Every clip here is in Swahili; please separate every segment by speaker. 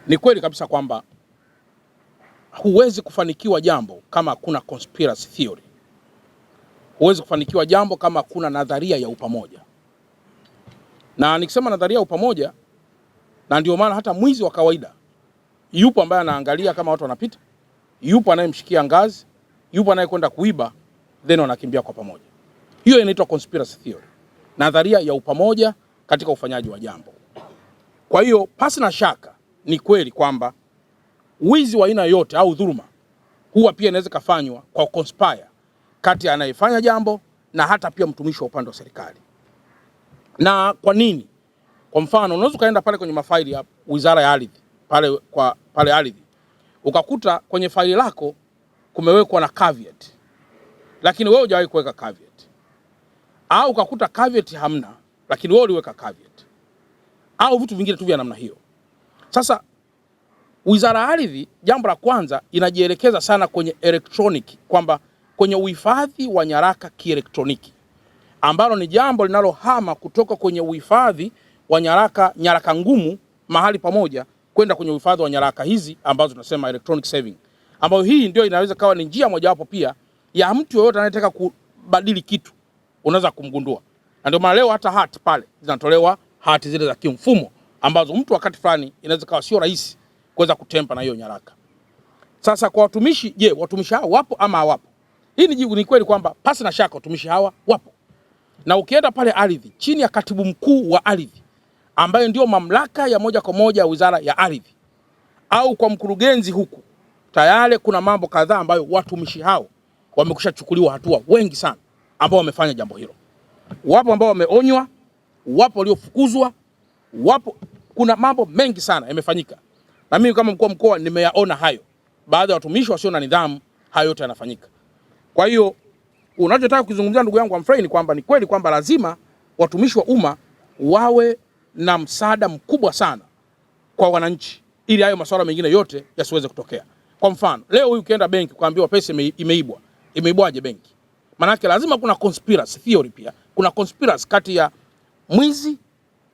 Speaker 1: Ni kweli kabisa kwamba huwezi kufanikiwa jambo kama kuna conspiracy theory. Huwezi kufanikiwa jambo kama kuna nadharia ya upamoja. Na nikisema nadharia ya upamoja, na ndio maana hata mwizi wa kawaida yupo ambaye anaangalia kama watu wanapita, yupo anayemshikia ngazi, yupo anayekwenda kuiba, then wanakimbia kwa pamoja. Hiyo inaitwa conspiracy theory. Nadharia ya upamoja katika ufanyaji wa jambo. Kwa hiyo pasi na shaka ni kweli kwamba wizi wa aina yote au dhuluma huwa pia inaweza kufanywa kwa conspire kati ya anayefanya jambo na hata pia mtumishi wa upande wa serikali. Na kwa nini? Kwa mfano, unaweza kaenda pale kwenye mafaili ya Wizara ya Ardhi, pale ardhi, ukakuta kwenye faili lako kumewekwa na caveat, lakini wewe hujawahi kuweka caveat. Au ukakuta caveat hamna, lakini wewe uliweka caveat. Au vitu vingine tu vya namna hiyo. Sasa Wizara ya Ardhi, jambo la kwanza, inajielekeza sana kwenye electronic, kwamba kwenye uhifadhi wa nyaraka kielektroniki, ambalo ni jambo linalohama kutoka kwenye uhifadhi wa nyaraka ngumu mahali pamoja kwenda kwenye uhifadhi wa nyaraka hizi ambazo tunasema electronic saving, ambayo hii ndio inaweza kawa ni njia mojawapo pia ya mtu yeyote anayetaka kubadili kitu unaweza kumgundua. Na ndio maana leo hata hati pale zinatolewa, hati zile za kimfumo ambazo mtu wakati fulani inaweza kawa sio rahisi kuweza kutempa na hiyo nyaraka. Sasa kwa watumishi, je, watumishi hawa wapo ama hawapo? Hii ni kweli kwamba pasi na shaka watumishi hawa wapo. Na ukienda pale ardhi, chini ya katibu mkuu wa ardhi, ambaye ndio mamlaka ya moja kwa moja ya Wizara ya Ardhi, au kwa mkurugenzi huku, tayari kuna mambo kadhaa ambayo watumishi hao wamekushachukuliwa hatua, wengi sana ambao wamefanya jambo hilo. Wapo ambao wameonywa, wapo waliofukuzwa, wapo, kuna mambo mengi sana yamefanyika. Na mimi kama mkuu wa mkoa nimeyaona hayo. Baadhi ya watumishi wasio na nidhamu, hayo yote yanafanyika. Kwa hiyo unachotaka kuzungumzia ndugu yangu Humphrey ni kwamba ni kweli kwamba lazima watumishi wa umma wawe na msaada mkubwa sana kwa wananchi, ili hayo masuala mengine yote yasiweze kutokea. Kwa mfano, leo huyu ukienda benki kuambiwa pesa imeibwa. Imeibwaje benki? Manake lazima kuna conspiracy theory pia. Kuna conspiracy kati ya mwizi,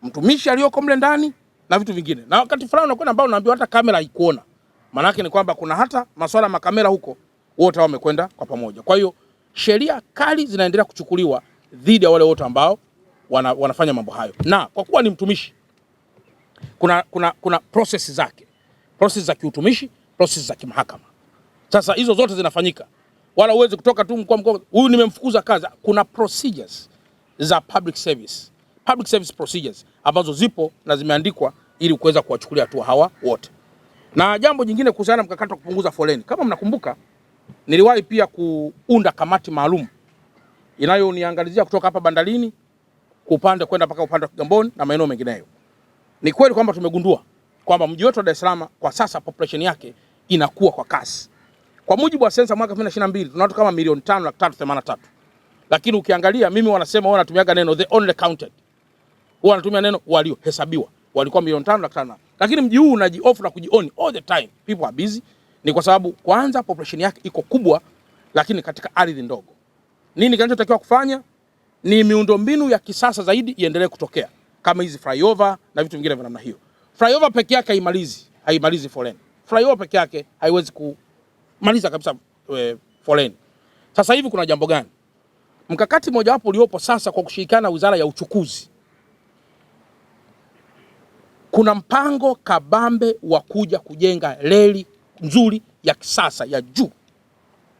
Speaker 1: mtumishi aliyoko mle ndani na vitu vingine. Na wakati fulani unakwenda ambao unaambiwa hata kamera haikuona. Manake ni kwamba kuna hata masuala ya makamera huko, wote wamekwenda kwa pamoja. Kwa hiyo sheria kali zinaendelea kuchukuliwa dhidi ya wale wote ambao wanafanya mambo hayo. Na kwa kuwa ni mtumishi, kuna process zake. Process za kiutumishi, process za kimahakama. Sasa hizo zote zinafanyika. Wala uweze kutoka tu mkuu mkuu, huyu nimemfukuza kazi. Kuna procedures za public service. Public service procedures ambazo zipo na zimeandikwa ili kuweza kuwachukulia hatua hawa wote. Na jambo jingine kuhusiana na mkakati wa kupunguza foleni. Kama mnakumbuka, niliwahi pia kuunda kamati maalum inayoniangalizia kutoka hapa bandarini kupanda kwenda mpaka upande wa Kigamboni na maeneo mengineyo. Ni kweli kwamba tumegundua kwamba mji wetu wa Dar es Salaam kwa sasa population yake inakuwa kwa kasi. Kwa mujibu wa sensa mwaka 2022 tuna watu kama 5,383,000. Lakini ukiangalia, mimi wanasema wao wanatumiaga neno the only counted. Wao wanatumia neno waliohesabiwa. Walikuwa 5,383,000. Lakini mji huu unaji-off na kujioni all the time. People are busy. Ni kwa sababu kwanza population yake iko kubwa, lakini katika ardhi ndogo. Nini kinachotakiwa kufanya? Ni miundombinu ya kisasa zaidi iendelee kutokea, kama hizi flyover na vitu vingine vya namna hiyo. Flyover peke yake haimalizi foleni. Flyover peke yake haiwezi kumaliza kabisa foleni. Sasa hivi kuna jambo gani? Mkakati mmoja wapo uliopo sasa kwa kushirikiana na Wizara ya Uchukuzi. Kuna mpango kabambe wa kuja kujenga reli nzuri ya kisasa ya juu,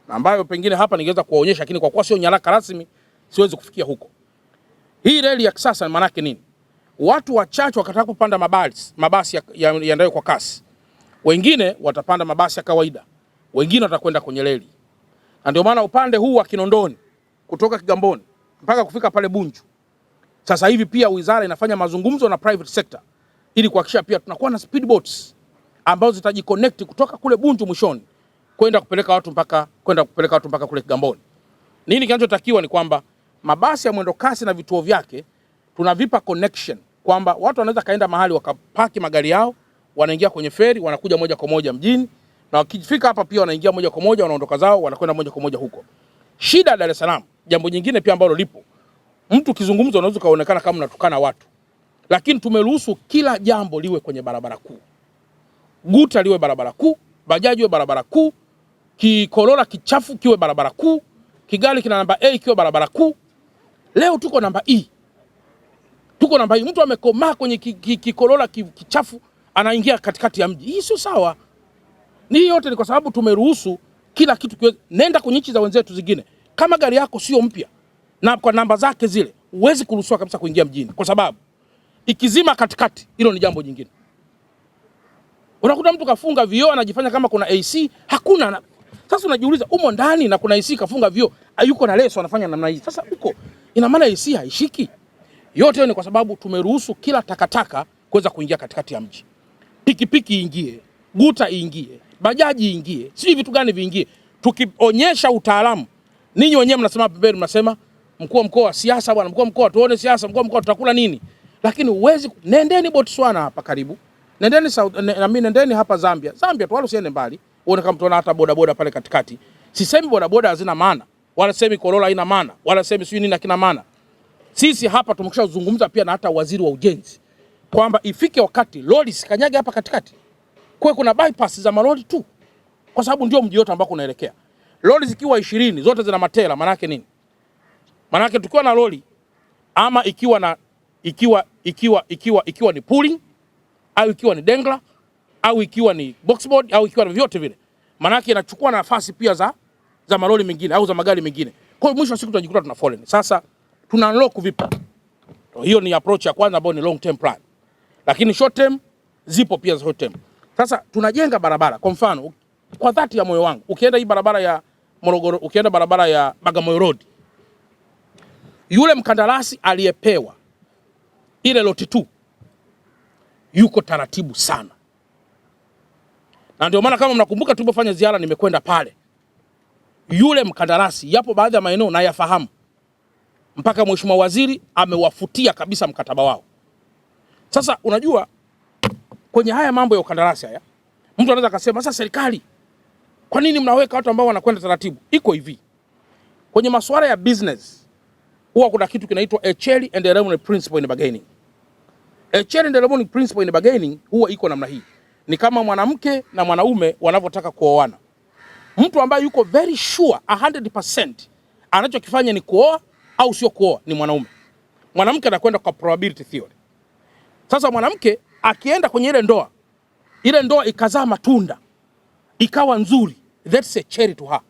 Speaker 1: ambayo pengine hapa ningeweza kuwaonyesha, lakini kwa kuwa sio nyaraka rasmi siwezi kufikia huko. Hii reli ya kisasa maana yake nini? Watu wachache wakataka kupanda mabasi yaendayo kwa kasi. Wengine watapanda mabasi ya kawaida. Wengine watakwenda kwenye reli. Na ndio maana upande huu wa Kinondoni kutoka Kigamboni mpaka kufika pale Bunju, sasa hivi pia wizara inafanya mazungumzo na private sector ili kuhakikisha pia tunakuwa na speedboats ambazo zitajiconnect kutoka kule Bunju mwishoni kwenda kupeleka watu mpaka kule Kigamboni. Nini kinachotakiwa ni kwamba mabasi ya mwendo kasi na vituo vyake tunavipa connection, kwamba watu wanaweza kaenda mahali wakapaki magari yao, wanaingia kwenye feri, wanakuja moja kwa moja mjini, na wakifika hapa pia wanaingia moja kwa moja, wanaondoka zao, wanakwenda moja kwa moja huko. Shida Dar es Salaam, jambo jingine pia ambalo lipo, mtu kizungumza unaweza kaonekana kama unatukana watu, lakini tumeruhusu kila jambo liwe kwenye barabara kuu. Guta liwe barabara kuu, bajaji iwe barabara kuu, Kikolola kichafu kiwe barabara kuu, Kigali kina namba A kiwe barabara kuu. Leo tuko namba E. Tuko namba E. Mtu amekomaa kwenye Kikolola kichafu anaingia katikati ya mji. Hii sio sawa. Ni yote ni kwa sababu tumeruhusu kila kitu kiwe. Nenda kwenye nchi za wenzetu zingine. Kama gari yako sio mpya na kwa namba zake zile, huwezi kuruhusiwa kabisa kuingia mjini, kwa sababu ikizima katikati, hilo ni jambo jingine. Unakuta mtu kafunga vioo anajifanya kama kuna AC, hakuna. Sasa unajiuliza umo ndani na kuna AC kafunga vioo, hayuko na leso anafanya namna hii. Sasa huko ina maana AC haishiki. Yote ni kwa sababu tumeruhusu kila takataka kuweza kuingia katikati ya mji. Pikipiki iingie, guta iingie, bajaji iingie, si vitu gani viingie. Tukionyesha utaalamu, ninyi wenyewe mnasema pembeni, mnasema mkuu wa mkoa siasa bwana, mkuu wa mkoa tuone siasa, mkuu wa mkoa tutakula nini? Lakini uwezi. Nendeni Botswana hapa karibu. Nendeni hapa Zambia. Zambia tu wala usiende mbali. Uone kama tuona hata bodaboda pale katikati. Sisemi bodaboda hazina maana, wala semi Corolla haina maana, wala semi sio nini kina maana. Sisi hapa tumekishazungumza pia na hata waziri wa ujenzi kwamba ifike wakati lori sikanyage hapa katikati. Kwa kuna bypass za malori tu. Kwa sababu ndio mji wote ambako unaelekea. Lori zikiwa 20 zote zina matela, maana yake nini? Maana yake tukiwa na lori ama ikiwa ni pulling au ikiwa ni dengla au ikiwa ni boxboard au ikiwa ni vyote vile, maana yake inachukua nafasi pia za malori mengine au za magari mengine. Kwa hiyo mwisho wa siku tunajikuta tuna foleni. Sasa tuna unlock vipi? Hiyo ni approach ya kwanza ambayo ni long term plan. Lakini short term zipo pia za short term. Sasa tunajenga barabara. Kwa mfano, kwa dhati ya moyo wangu, ukienda hii barabara ya Morogoro, ukienda barabara ya Bagamoyo Road, yule mkandarasi aliyepewa ile loti 2 yuko taratibu sana. Na ndio maana kama mnakumbuka tulipofanya ziara nimekwenda pale. Yule mkandarasi, yapo baadhi ya maeneo na yafahamu. Mpaka mheshimiwa waziri amewafutia kabisa mkataba wao. Sasa unajua kwenye haya mambo ya ukandarasi haya, mtu anaweza kusema sasa serikali, kwa nini mnaweka watu ambao wanakwenda taratibu? Iko hivi. Kwenye masuala ya business huwa kuna kitu kinaitwa Acheli and Ceremony principle in bargaining. Acheli and Ceremony principle in bargaining huwa iko namna hii. Ni kama mwanamke na mwanaume wanavyotaka kuoana. Mtu ambaye yuko very sure 100% anachokifanya ni kuoa au sio kuoa ni mwanaume. Mwanamke anakwenda kwa probability theory. Sasa mwanamke akienda kwenye ile ndoa ikazaa matunda, ikawa nzuri, that's a cherry to her.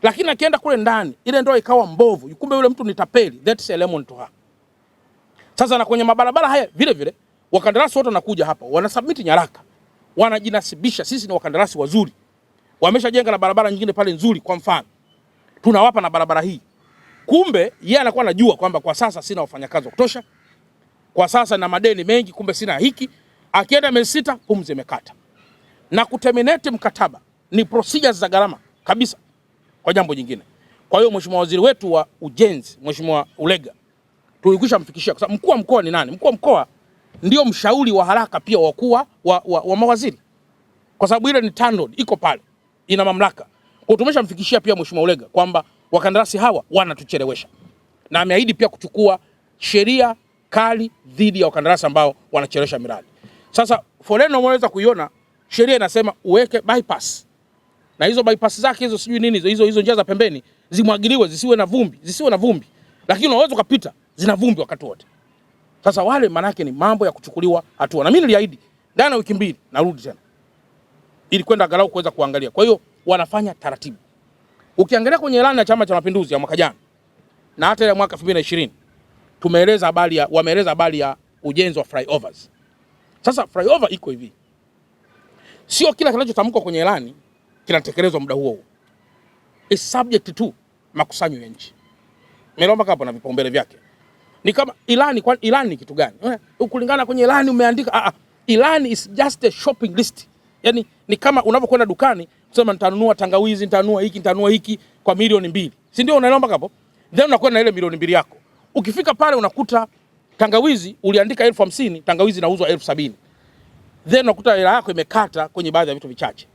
Speaker 1: Lakini akienda kule ndani, ile ndoa ikawa mbovu, kumbe yule mtu ni tapeli, that's a lemon to her. Sasa na kwenye mabarabara haya vile vile, wakandarasi wote wanakuja hapa, wanasubmit nyaraka, wanajinasibisha sisi ni wakandarasi wazuri. Wameshajenga na barabara nyingine pale nzuri, kwa mfano tunawapa na barabara hii. Kumbe yeye anakuwa anajua kwamba kwa sasa sina wafanyakazi wa kutosha, kwa sasa na madeni mengi, kumbe sina hiki. Akienda miezi 6 pumzi imekata. Na kuterminate mkataba ni procedures za gharama kabisa kwa jambo jingine. Kwa hiyo mheshimiwa waziri wetu wa ujenzi, Mheshimiwa Ulega, tulikwisha mfikishia, kwa sababu mkuu wa mkoa ni nani? Mkuu wa mkoa ndio mshauri wa haraka pia wa mawaziri. Kwa sababu ile ni TANROADS iko pale, ina mamlaka. Kwa tumeshamfikishia pia Mheshimiwa Ulega kwamba wakandarasi hawa wanatuchelewesha. Na ameahidi pia kuchukua sheria kali dhidi ya wakandarasi ambao wanachelewesha miradi. Sasa foleni unaweza kuiona, sheria inasema uweke bypass. Na hizo bypass zake hizo sijui nini hizo njia za pembeni zimwagiliwe, zisiwe na vumbi. Lakini unaweza kupita zina vumbi wakati wote. Sasa wale manake ni mambo ya kuchukuliwa hatua. Na mimi niliahidi ndani ya wiki 2 narudi tena, ili kwenda angalau kuweza kuangalia. Kwa hiyo wanafanya taratibu. Ukiangalia kwenye ilani ya Chama cha Mapinduzi ya mwaka jana na hata ya mwaka 2020 wameeleza habari ya ujenzi wa flyovers. Sasa flyover iko hivi. Sio kila kinachotamkwa kwenye ilani kinatekelezwa muda huo. Is subject to makusanyo ya nchi. Umeelewa hapo na vipaumbele vyake. Ni kama ilani, kwa ilani ni kitu gani? Kulingana kwenye ilani umeandika ilani is just a shopping list. Yaani ni kama unapokwenda dukani kusema nitanunua tangawizi, nitanunua hiki kwa milioni 2. Si ndio unaelewa hapo? Then unakwenda na ile milioni 2 yako. Ukifika pale unakuta tangawizi uliandika 50,000, tangawizi inauzwa 70,000. Then unakuta hela yako imekata kwenye baadhi ya vitu vichache.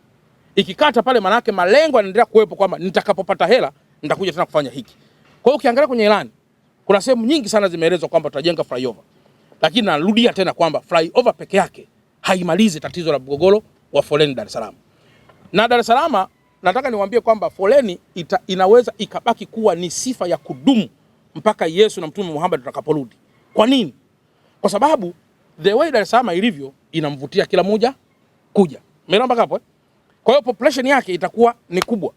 Speaker 1: Ikikata pale maana yake malengo yanaendelea kuwepo kwamba nitakapopata hela nitakuja tena kufanya hiki. Kwa hiyo ukiangalia kwenye ilani kuna sehemu nyingi sana zimeelezwa kwamba tutajenga flyover. Lakini narudia tena kwamba flyover peke yake haimalizi tatizo la mgogoro wa foleni Dar es Salaam. Na Dar es Salaam nataka niwaambie kwamba foleni inaweza ikabaki kuwa ni sifa ya kudumu mpaka Yesu na Mtume Muhammad tutakaporudi. Kwa nini? Kwa sababu the way Dar es Salaam ilivyo inamvutia kila mmoja kuja. Umeelewa mpaka hapo? Kwa hiyo population yake itakuwa ni kubwa.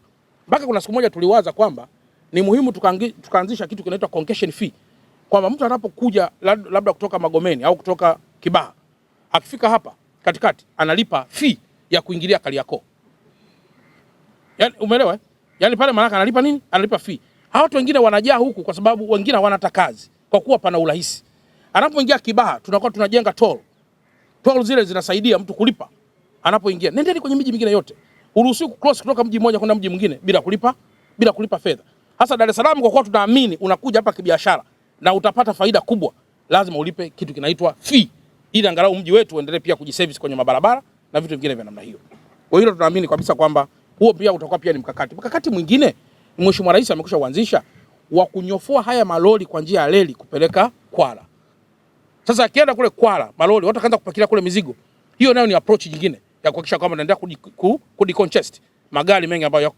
Speaker 1: Mpaka kuna siku moja tuliwaza kwamba ni muhimu tukaanzisha kitu kinaitwa concession fee. Kwamba mtu anapokuja labda kutoka Magomeni au kutoka Kibaha, akifika hapa katikati analipa fee ya kuingilia Kariakoo. Yaani umeelewa? Yaani pale maana analipa nini? Analipa fee. Hao watu wengine wanajaa huku kwa sababu wengine hawana kazi, kwa kuwa pana urahisi. Anapoingia Kibaha tunakuwa tunajenga toll. Toll zile zinasaidia mtu kulipa anapoingia. Nendeni kwenye miji mingine yote. Uruhusiwi kucross kutoka mji mmoja kwenda mji mwingine bila kulipa fedha. Hasa Dar es Salaam kwa kuwa tunaamini unakuja hapa kibiashara na utapata faida kubwa, lazima ulipe kitu kinaitwa fee ili angalau mji wetu uendelee pia kujiservice kwenye mabarabara na vitu vingine vya namna hiyo. Kwa hiyo tunaamini kabisa kwamba huo pia utakuwa pia ni mkakati. Mkakati mwingine Mheshimiwa Rais amekwisha kuanzisha wa kunyofoa haya malori kwa njia ya reli kupeleka Kwala. Sasa akienda kule Kwala malori watu kaanza kupakia kule mizigo. Hiyo nayo ni approach nyingine ya kuhakikisha kwamba tunaendelea kudecongest magari mengi ambayo yako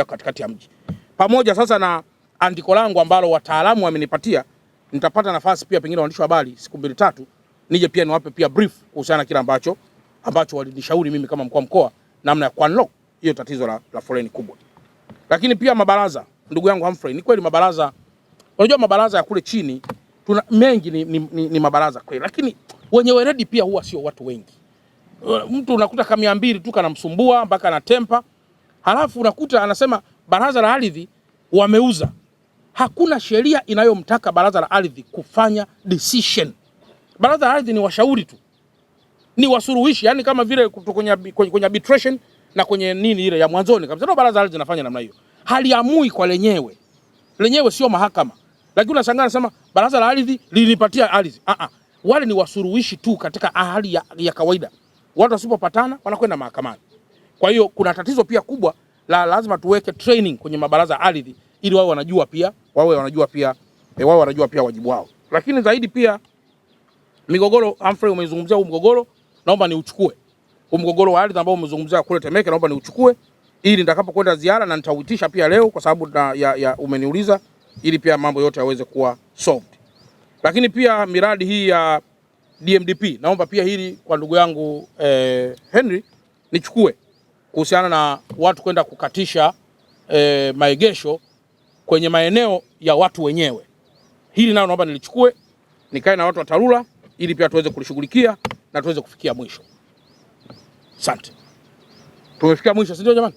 Speaker 1: katikati ya mji. Pamoja sasa na andiko langu ambalo wataalamu wamenipatia, nitapata nafasi pia pengine waandishi wa habari siku 2-3 nije pia niwape pia brief kuhusiana na kile ambacho walinishauri mimi kama mkuu wa mkoa namna ya kuunlock hiyo tatizo la foleni kubwa. Lakini pia mabaraza, ndugu yangu Humphrey, ni kweli mabaraza, unajua mabaraza ya kule chini tuna mengi ni mabaraza kweli, lakini wenye weledi pia huwa sio watu wengi. Mtu unakuta kama 200 tu kanamsumbua mpaka na tempa. Halafu unakuta anasema baraza la ardhi wameuza. Hakuna sheria inayomtaka baraza la ardhi kufanya decision. Baraza la ardhi ni washauri tu, ni wasuruhishi, yani kama vile kwenye arbitration na kwenye nini ile ya mwanzoni kabisa. Ndio baraza la ardhi linafanya namna hiyo. Haliamui kwa lenyewe. Lenyewe sio mahakama. Lakini unashangaa anasema baraza la ardhi lilinipatia ardhi. Wale ni wasuruhishi tu katika hali ya kawaida. Watu wasipopatana wanakwenda mahakamani. Kwa hiyo kuna tatizo pia kubwa lazima tuweke training kwenye mabaraza ya ardhi ili wao wanajua pia wajibu wao. Lakini zaidi pia migogoro, Humphrey umezungumzia huu mgogoro, naomba niuchukue. Huu mgogoro wa ardhi ambao umezungumzia kule Temeke naomba niuchukue ili nitakapokwenda ziara, na nitauitisha pia leo kwa sababu umeniuliza, ili pia mambo yote yaweze kuwa solved. Lakini pia miradi hii ya DMDP naomba pia hili kwa ndugu yangu Henry nichukue kuhusiana na watu kwenda kukatisha maegesho kwenye maeneo ya watu wenyewe. Hili nao naomba nilichukue, nikae na watu wa TARURA ili pia tuweze kulishughulikia na tuweze kufikia mwisho. Asante. Tumefikia mwisho, si ndio jamani?